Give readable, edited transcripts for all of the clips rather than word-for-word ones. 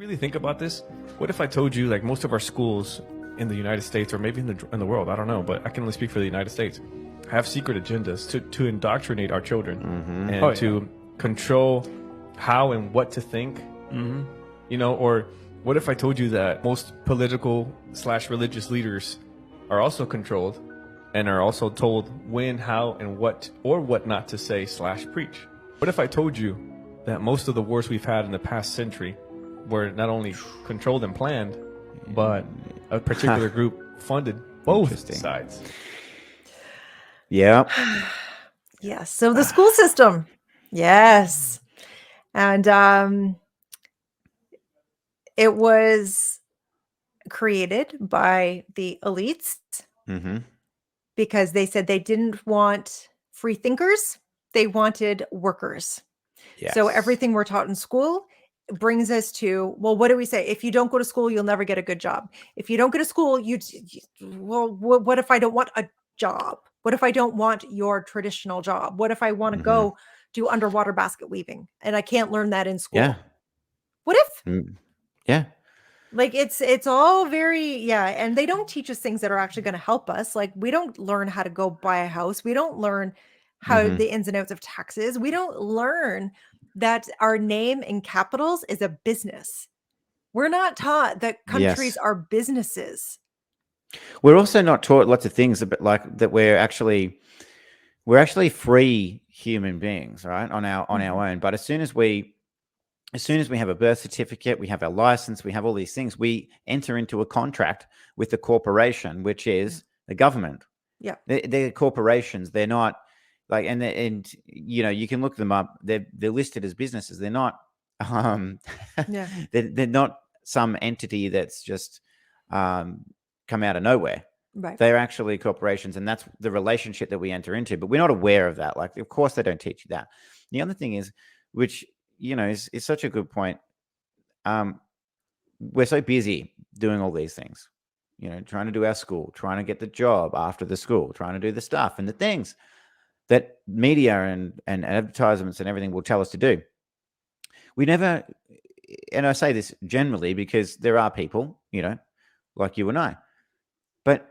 really think about this? What if I told you like most of our schools in the United States or maybe in the world, I don't know, but I can only speak for the United States, have secret agendas to indoctrinate our children and Oh, yeah. to control how and what to think. You know, or what if I told you that most political / religious leaders are also controlled and are also told when, how, and what or what not to say / preach? What if I told you that most of the wars we've had in the past century were not only controlled and planned, but a particular group funded both sides? Yeah. Yes. So the school system. Yes. And it was created by the elites Mm-hmm. because they said they didn't want free thinkers. They wanted workers. Yes. So everything we're taught in school brings us to, well, what do we say? If you don't go to school, you'll never get a good job. If you don't go to school, well, what if I don't want a job? What if I don't want your traditional job? What if I want to go do underwater basket weaving and I can't learn that in school? Yeah. What if? Yeah. Like it's all very, and they don't teach us things that are actually going to help us. Like we don't learn how to go buy a house. We don't learn how the ins and outs of taxes. We don't learn that our name in capitals is a business. We're not taught that countries are businesses. We're also not taught lots of things about like that we're actually free human beings, right? On our own. But as soon as we have a birth certificate, we have our license, we have all these things, we enter into a contract with the corporation, which is the government. Yeah. They're corporations. They're not like, and you know, you can look them up. They're listed as businesses. They're not, they're not some entity that's just come out of nowhere. Right. They're actually corporations, and that's the relationship that we enter into. But we're not aware of that. Like, of course, they don't teach you that. The other thing is, which you know is such a good point. We're so busy doing all these things, you know, trying to do our school, trying to get the job after the school, trying to do the stuff and the things that media and advertisements and everything will tell us to do. We never, and I say this generally because there are people, you know, like you and I, but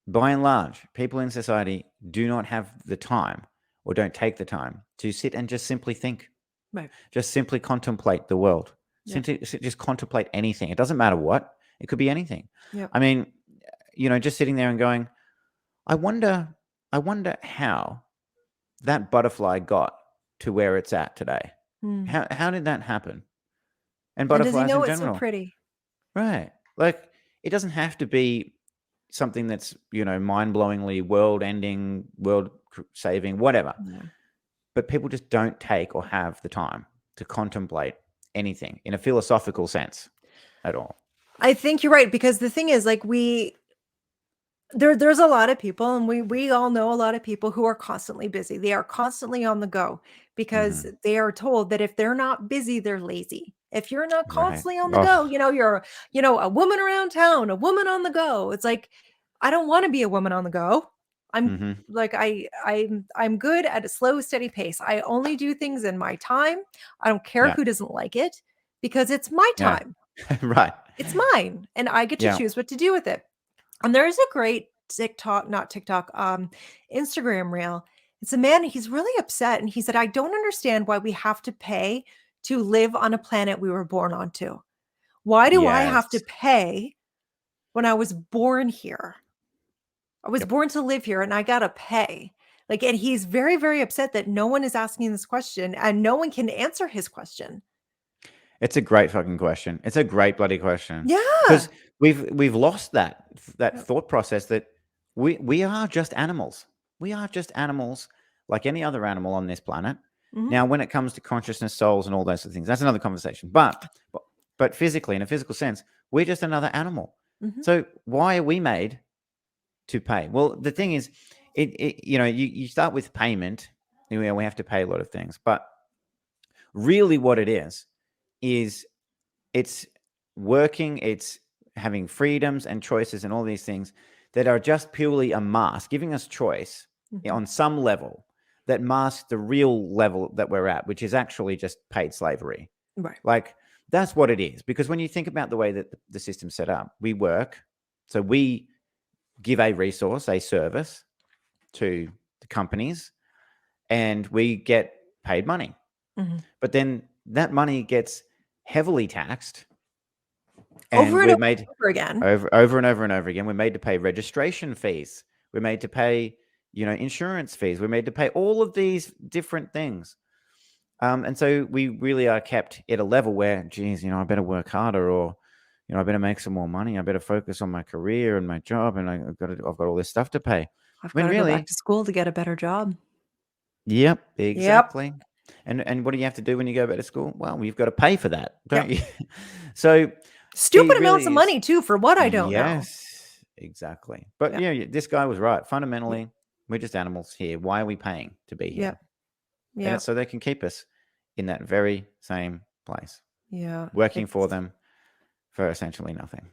by and large, people in society do not have the time or don't take the time to sit and just simply think. Right. Just simply contemplate the world. Yeah. Just contemplate anything. It doesn't matter what. It could be anything. Yep. I mean, you know, just sitting there and going, I wonder how that butterfly got to where it's at today. How did that happen? And butterflies does he know in it's general. so pretty? Right. Like, it doesn't have to be something that's, you know, mind-blowingly world-ending, world-saving, whatever. Yeah. But people just don't take or have the time to contemplate anything in a philosophical sense at all. I think you're right, because the thing is, like, there's a lot of people, and we all know a lot of people who are constantly busy. They are constantly on the go because they are told that if they're not busy, they're lazy. If you're not constantly on the go, you know, you're, you know, a woman around town, a woman on the go. It's like, I don't want to be a woman on the go. I'm like, I'm good at a slow, steady pace. I only do things in my time. I don't care who doesn't like it because it's my time. Right. It's mine, and I get to choose what to do with it. And there is a great Instagram reel. It's a man, he's really upset. And he said, I don't understand why we have to pay to live on a planet we were born onto. Why do I have to pay when I was born here? I was born to live here and I got to pay. Like, and he's very, very upset that no one is asking this question and no one can answer his question. It's a great fucking question. It's a great bloody question. Yeah. Because we've lost that thought process that we are just animals. We are just animals like any other animal on this planet. Now, when it comes to consciousness, souls, and all those sort of things, that's another conversation. But physically, in a physical sense, we're just another animal. So why are we made to pay? Well, the thing is, you know, you start with payment. You know, we have to pay a lot of things, but really, what it is it's working, it's having freedoms and choices and all these things that are just purely a mask, giving us choice on some level that masks the real level that we're at, which is actually just paid slavery. Right. Like, That's what it is. Because when you think about the way that the system's set up, we work. So we give a resource, a service to the companies, and we get paid money. Mm-hmm. But then that money gets heavily taxed, and we're over made again. over and over and over again. We're made to pay registration fees. We're made to pay, insurance fees. We're made to pay all of these different things. And so we really are kept at a level where, geez, I better work harder, or, I better make some more money. I better focus on my career and my job, and I've got all this stuff to pay. I've got to go back to school to get a better job. Yep, exactly. Yep. And what do you have to do when you go back to school? Well, you've got to pay for that, don't you? So stupid amounts of money too, for what I don't know. Yes, exactly. But this guy was right. Fundamentally, we're just animals here. Why are we paying to be here? Yeah. And it's so they can keep us in that very same place. Yeah. Working for them for essentially nothing.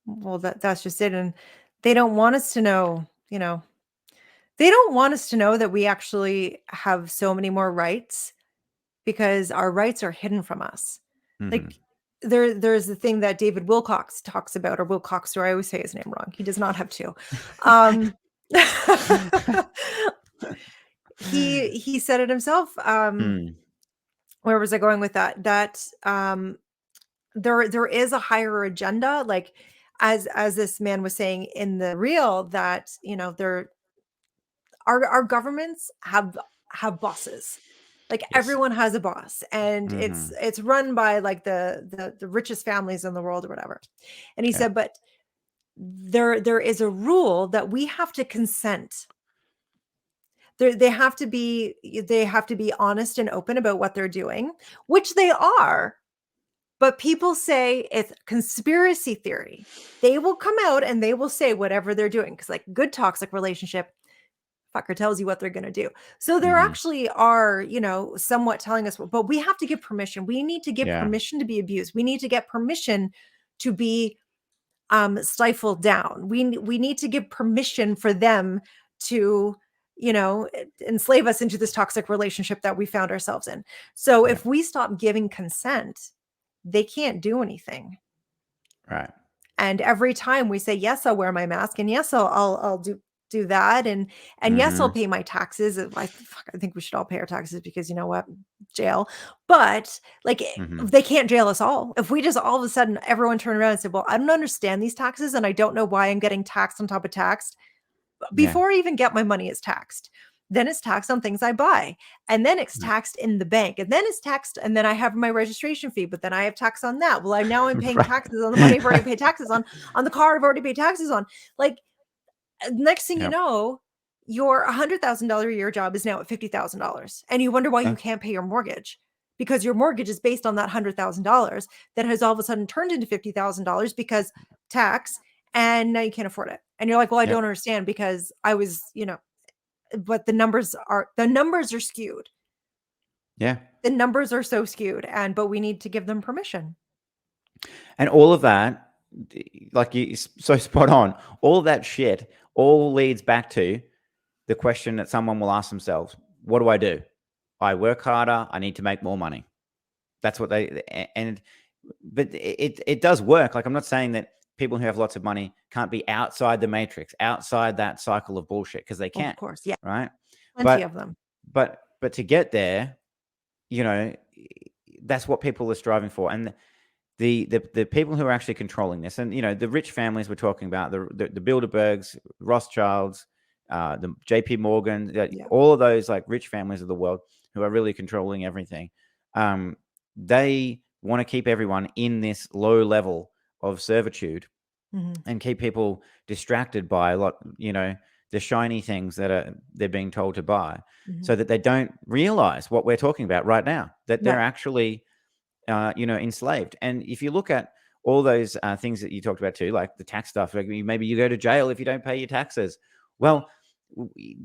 Well, that's just it. And they don't want us to know, they don't want us to know that we actually have so many more rights, because our rights are hidden from us. Mm-hmm. Like there's the thing that David Wilcox talks about, or Wilcox, or I always say his name wrong. He does not have two. He said it himself. Where was I going with that? That there is a higher agenda, like as this man was saying in the reel, that our governments have bosses. Like everyone has a boss, and it's run by like the richest families in the world or whatever. And he said, but there is a rule that we have to consent. They have to be honest and open about what they're doing, which they are. But people say it's conspiracy theory. They will come out and they will say whatever they're doing, because like good toxic relationship, fucker tells you what they're going to do. So there actually are, somewhat telling us, but we have to give permission. We need to give permission to be abused. We need to get permission to be stifled down. We need to give permission for them to, enslave us into this toxic relationship that we found ourselves in. So if we stop giving consent, they can't do anything. Right. And every time we say, yes, I'll wear my mask, and yes, I'll do that. And yes, I'll pay my taxes. I think we should all pay our taxes, because you know what? Jail. But like, they can't jail us all. If we just all of a sudden, everyone turn around and say, well, I don't understand these taxes, and I don't know why I'm getting taxed on top of taxed. Before I even get my money, it's taxed. Then it's taxed on things I buy. And then it's taxed in the bank. And then it's taxed. And then I have my registration fee, but then I have tax on that. Well, I'm paying taxes on the money I've already paid taxes on the car I've already paid taxes on. Like, next thing you know, your $100,000 a year job is now at $50,000. And you wonder why you can't pay your mortgage, because your mortgage is based on that $100,000 that has all of a sudden turned into $50,000 because tax, and now you can't afford it. And you're like, well, I don't understand, because I was, but the numbers are skewed. Yeah. The numbers are so skewed, but we need to give them permission. And all of that, like you so spot on, all of that shit all leads back to the question that someone will ask themselves: what do I do? I work harder. I need to make more money. That's what but it does work. Like, I'm not saying that people who have lots of money can't be outside the matrix, outside that cycle of bullshit, because they can. Of course, yeah. Right? Plenty of them. But to get there, that's what people are striving for. And the people who are actually controlling this, and the rich families we're talking about, the Bilderbergs, Rothschilds, the JP Morgan, all of those like rich families of the world who are really controlling everything. They want to keep everyone in this low level of servitude and keep people distracted by the shiny things that they're being told to buy, so that they don't realize what we're talking about right now, that they're actually enslaved. And if you look at all those things that you talked about too, like the tax stuff, like maybe you go to jail if you don't pay your taxes. Well,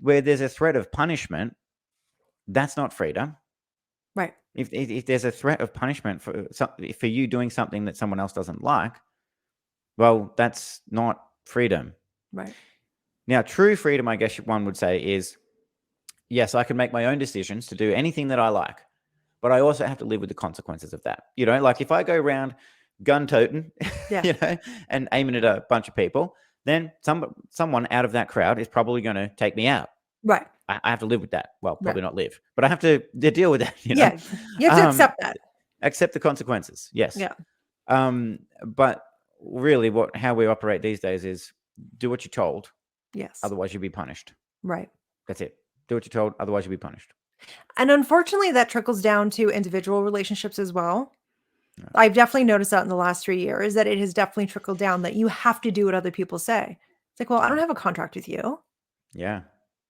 where there's a threat of punishment, that's not freedom. Right. If there's a threat of punishment for you doing something that someone else doesn't like, well, that's not freedom. Right. Now, true freedom, I guess one would say, is, yes, I can make my own decisions to do anything that I like, but I also have to live with the consequences of that. You know, like if I go around gun toting, Yeah. you know, and aiming at a bunch of people, then someone out of that crowd is probably going to take me out. Right. I have to live with that. Well, probably Right. not live, but I have to deal with that. You know, Yeah. You have to accept that. accept the consequences. Yes. Yeah. But really, how we operate these days is do what you're told. Yes. Otherwise, you'll be punished. Right. That's it. Do what you're told. Otherwise, you'll be punished. And unfortunately, that trickles down to individual relationships as well. Yeah. I've definitely noticed that in the last 3 years, that it has definitely trickled down that you have to do what other people say. It's like, well, I don't have a contract with you. Yeah.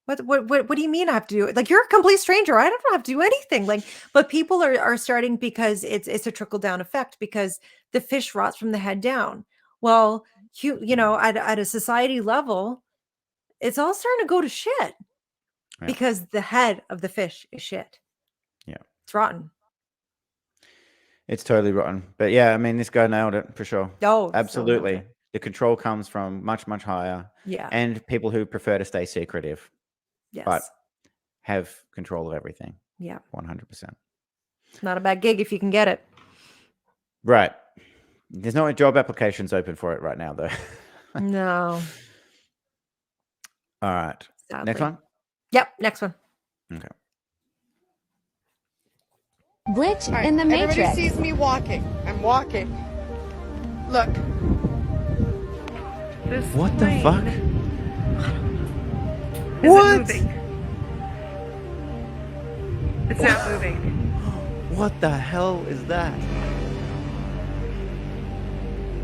What do you mean I have to do it? Like, you're a complete stranger. I don't have to do anything. Like, but people are starting because it's a trickle down effect because the fish rots from the head down. Well, you know, at a society level, it's all starting to go to shit because the head of the fish is shit. Yeah. It's rotten. It's totally rotten. But yeah, I mean, this guy nailed it for sure. Oh, absolutely. So the control comes from much, much higher. Yeah. And people who prefer to stay secretive. Yes. But have control of everything. Yeah. 100%. Not a bad gig if you can get it. Right. There's no job applications open for it right now, though. No. All right. Sadly. Next one? Yep. Next one. Okay. Glitch in the Matrix. Everybody sees me walking. I'm walking. Look. What the fuck? What? It's not moving. What the hell is that?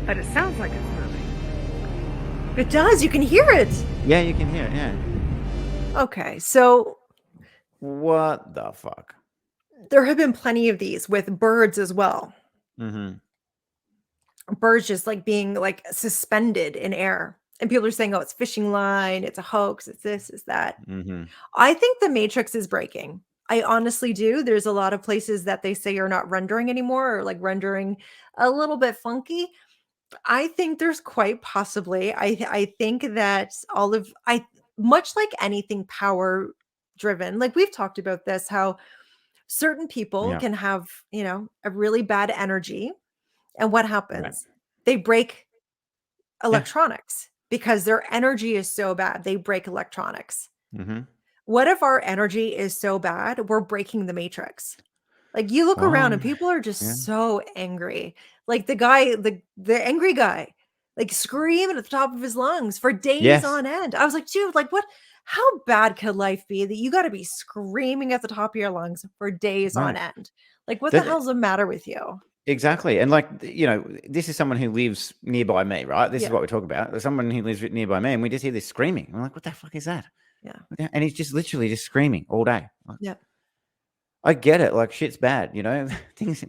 But it sounds like it's moving. It does. You can hear it. Yeah, you can hear it. Yeah. Okay. So. What the fuck? There have been plenty of these with birds as well. Mm-hmm. Birds just like being like suspended in air. And people are saying, oh, it's fishing line. It's a hoax. It's this, it's that. Mm-hmm. I think the Matrix is breaking. I honestly do. There's a lot of places that they say are not rendering anymore or like rendering a little bit funky. I think there's quite possibly. I think that much like anything power driven, like we've talked about this, how certain people can have, you know, a really bad energy. And what happens? Right. They break electronics because their energy is so bad. They break electronics. Mm-hmm. What if our energy is so bad, we're breaking the Matrix? Like you look around and people are just so angry. Like the guy, the angry guy, like screaming at the top of his lungs for days on end. I was like, dude, like what? How bad could life be that you got to be screaming at the top of your lungs for days on end? Like, what the hell's the matter with you? Exactly. And like, you know, this is someone who lives nearby me, right? This is what we talk about. There's someone who lives nearby me and we just hear this screaming. I'm like, what the fuck is that? Yeah. And he's just literally just screaming all day. Like, yeah. I get it. Like shit's bad, you know,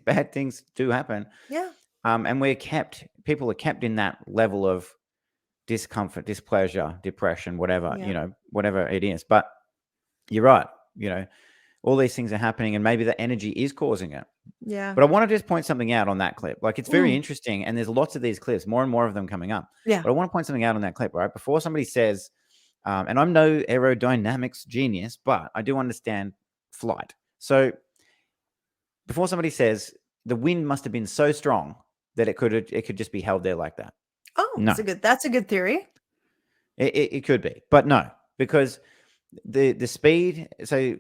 bad things do happen. Yeah. And people are kept in that level of discomfort, displeasure, depression, whatever, you know, whatever it is. But you're right. You know, all these things are happening and maybe the energy is causing it. Yeah. But I want to just point something out on that clip. Like it's very interesting. And there's lots of these clips, more and more of them coming up. Yeah. But I want to point something out on that clip, right? Before somebody says, and I'm no aerodynamics genius, but I do understand flight. So before somebody says the wind must have been so strong that it could just be held there like that. Oh, no. That's a good theory. It could be, but no, because the speed, so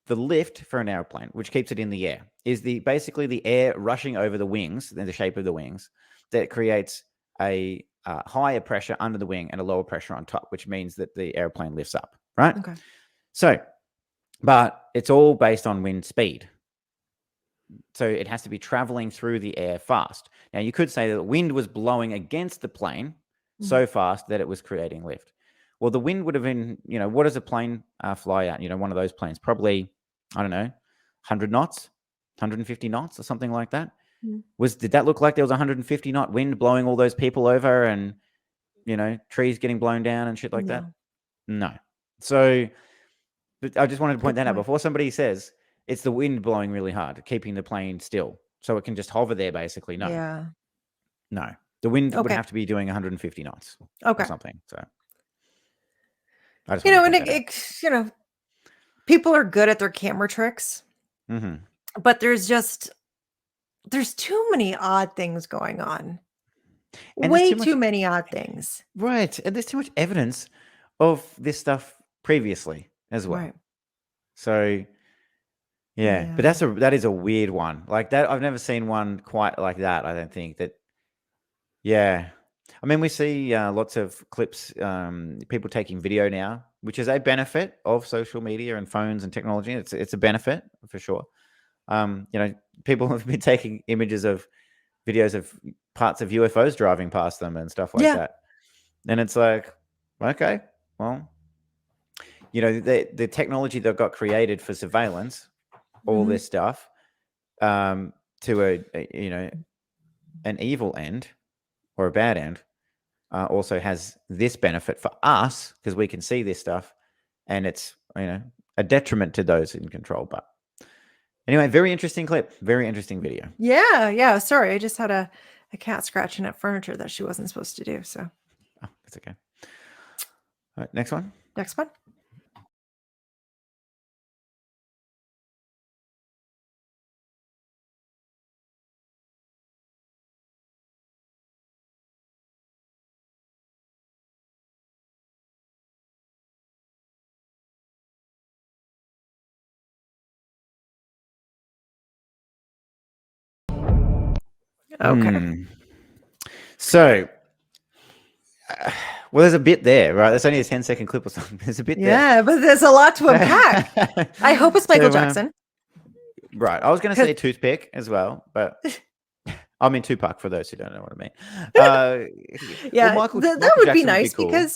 the lift for an airplane, which keeps it in the air, is basically the air rushing over the wings, the shape of the wings, that creates a higher pressure under the wing and a lower pressure on top, which means that the airplane lifts up, right? Okay. So, but it's all based on wind speed. So it has to be traveling through the air fast. Now, you could say that the wind was blowing against the plane so fast that it was creating lift. Well, the wind would have been, you know, what does a plane fly at? You know, one of those planes, probably, I don't know, 100 knots, 150 knots or something like that. Did that look like there was 150 knot wind blowing all those people over and, you know, trees getting blown down and shit like that? No. So but I just wanted to point that out before somebody says it's the wind blowing really hard, keeping the plane still so it can just hover there basically. No. Yeah. No. The wind would have to be doing 150 knots or something. So I just you know, and you know, people are good at their camera tricks. But there's too many odd things going on. And there's Way too much, too many odd things. right? And there's too much evidence of this stuff previously as well. Right. So yeah, but Yeah. that is a weird one. Like that, I've never seen one quite like that. I don't think that. Yeah, I mean, we see lots of clips, people taking video now, which is a benefit of social media and phones and technology. It's a benefit for sure. People have been taking images of videos of parts of UFOs driving past them and stuff like Yeah. that. And it's like, okay, well, the technology that got created for surveillance, all Mhm. this stuff, to an evil end or a bad end, also has this benefit for us because we can see this stuff, and it's a detriment to those in control. But anyway, very interesting clip, very interesting video. Yeah. Sorry, I just had a cat scratching at furniture that she wasn't supposed to do. So That's okay. All right, next one. next one. Okay. So, well, there's a bit there, right? That's only a 10-second clip or something. There's a bit there. Yeah, but there's a lot to unpack. I hope it's Michael Jackson. Right. I was going to say toothpick as well, but I mean Tupac for those who don't know what I mean. Yeah, well, that would be Jackson nice cool. because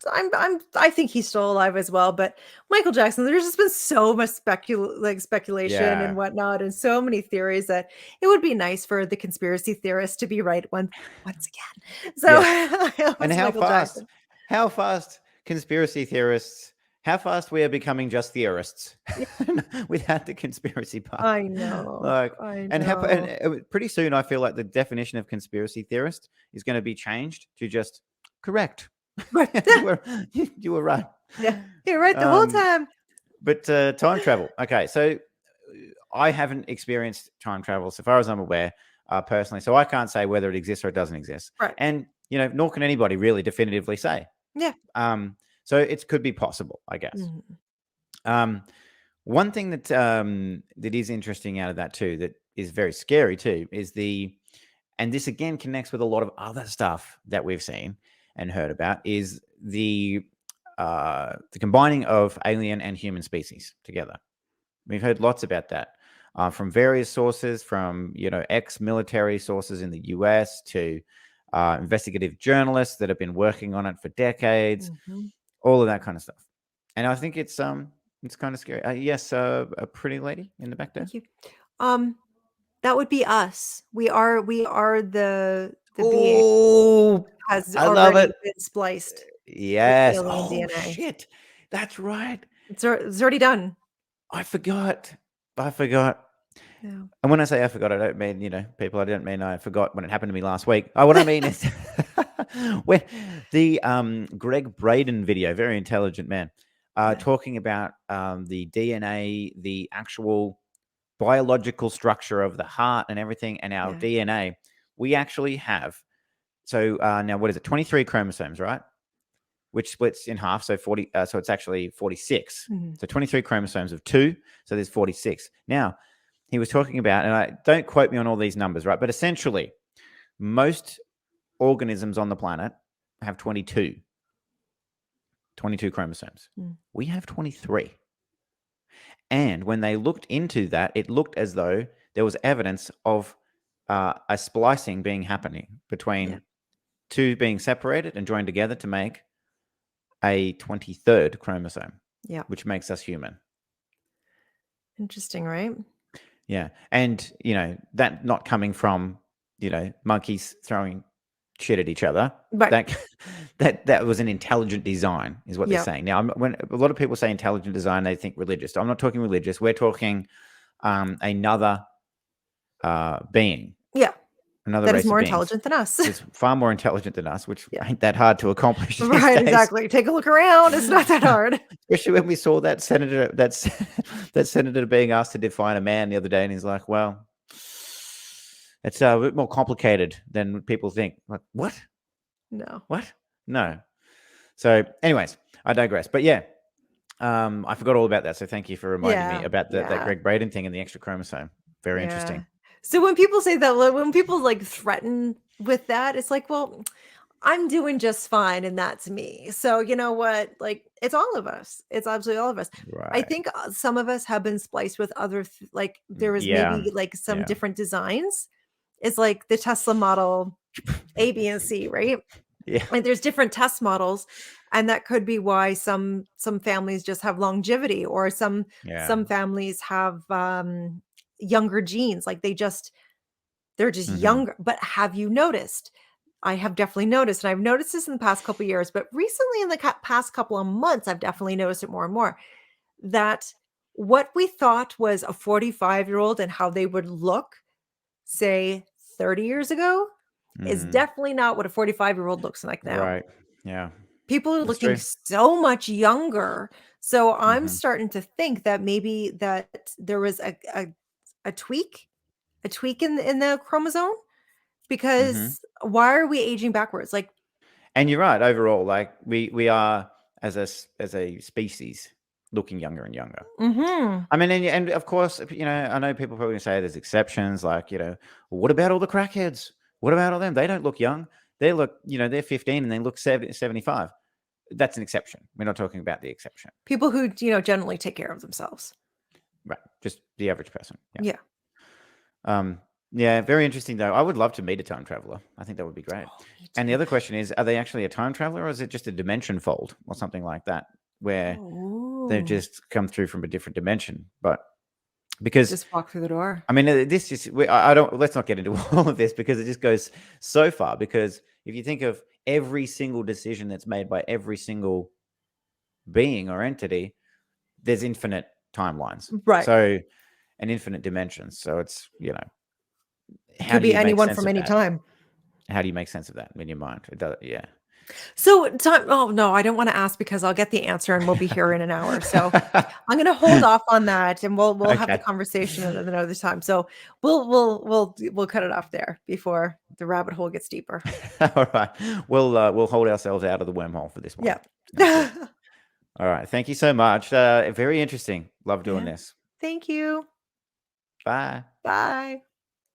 I think he's still alive as well. But Michael Jackson, there's just been so much speculation and whatnot, and so many theories that it would be nice for the conspiracy theorists to be right once again. So, and how fast conspiracy theorists, how fast we are becoming just theorists without the conspiracy part. I know. And pretty soon, I feel like the definition of conspiracy theorist is going to be changed to just correct. Right. You were right. Yeah, you're right the whole time. But time travel. Okay, so I haven't experienced time travel, so far as I'm aware, personally. So I can't say whether it exists or it doesn't exist. Right. And nor can anybody really definitively say. Yeah. So it could be possible, I guess. One thing that that is interesting out of that too, that is very scary too, is and this again connects with a lot of other stuff that we've seen and heard about, is the combining of alien and human species together. We've heard lots about that from various sources, from ex-military sources in the US to investigative journalists that have been working on it for decades, all of that kind of stuff. And I think it's kind of scary. Yes, a pretty lady in the back there. Thank you. That would be us. We are the being has I love already it. been spliced. Yes. Alien Oh DNA. shit, that's right. It's already done. I forgot. Yeah. And when I say I forgot, I don't mean people. I don't mean I forgot when it happened to me last week. What I mean is when the Greg Braden video, very intelligent man, talking about the DNA, the actual biological structure of the heart and everything, and our DNA. We actually have. So now, what is it? 23 chromosomes, right? Which splits in half, so 40. So it's actually 46. So 23 chromosomes of 2. So there's 46. Now, he was talking about, and I don't quote me on all these numbers, right? But essentially, most organisms on the planet have 22 chromosomes. We have 23. And when they looked into that, it looked as though there was evidence of a splicing happening between two being separated and joined together to make a 23rd chromosome, which makes us human. Interesting, right? Yeah. And, that not coming from, monkeys throwing shit at each other. Right. That was an intelligent design is what they're saying. Now, when a lot of people say intelligent design, they think religious. I'm not talking religious. We're talking another being. Yeah. another that race is more of beings intelligent than us. is far more intelligent than us, which Yeah. ain't that hard to accomplish these Right, days. exactly. Take a look around. It's not that hard. Especially when we saw that senator, that senator being asked to define a man the other day, and he's like, "Well, it's a bit more complicated than people think." Like, what? No. What? No. So, anyways, I digress. But yeah, I forgot all about that. So thank you for reminding me Yeah. about that Yeah. Greg Braden thing and the extra chromosome. Very Yeah. interesting. So when people say that, like, when people like threaten with that, it's like, well, I'm doing just fine, and that's me. So you know what? Like, it's all of us. It's absolutely all of us. I Right. think some of us have been spliced with other, like there was Yeah. maybe like some Yeah. different designs. It's like the Tesla model A, B, and C, right? Yeah. Like there's different test models, and that could be why some families just have longevity, or some Yeah. families have younger genes. Like they're just Mhm. younger. But have you noticed? I have definitely noticed, and I've noticed this in the past couple of years, but recently in the past couple of months, I've definitely noticed it more and more, that what we thought was a 45-year-old and how they would look, say 30 years ago, is Mhm. definitely not what a 45-year-old looks like now. Right. Yeah. People are That's looking true. so much younger. So I'm Mhm. starting to think that maybe that there was a tweak, in the chromosome, Mhm. because why are we aging backwards? Like, And you're right. Overall, like we are as a species looking younger and younger. mhm. I mean, and of course, I know people probably say there's exceptions. Like, well, what about all the crackheads? What about all them? They don't look young. They look, they're 15 and they look 75. That's an exception. We're not talking about the exception, People who, generally take care of themselves. right? Just the average person. Yeah. Yeah. Yeah. Very interesting though. I would love to meet a time traveler. I think that would be great. Oh, me And the too. other question is, are they actually a time traveler, or is it just a dimension fold or something like that, where they've Oh, just come through from a different dimension? But because just walk through the door. I mean, this is I don't. Let's not get into all of this because it just goes so far. Because if you think of every single decision that's made by every single being or entity, there's infinite timelines. Right. So, and infinite dimensions. So it's how Could do be you make anyone sense from of any that? time. How do you make sense of that in your mind? It does, yeah. So time. Oh no, I don't want to ask because I'll get the answer and we'll be here in an hour. So I'm going to hold off on that, and we'll have the Okay. conversation at another time. So we'll cut it off there before the rabbit hole gets deeper. All right. We'll hold ourselves out of the wormhole for this one. Yeah. Sounds good. All right. Thank you so much. Very interesting. Love doing Yeah. this. Thank you. Bye. Bye.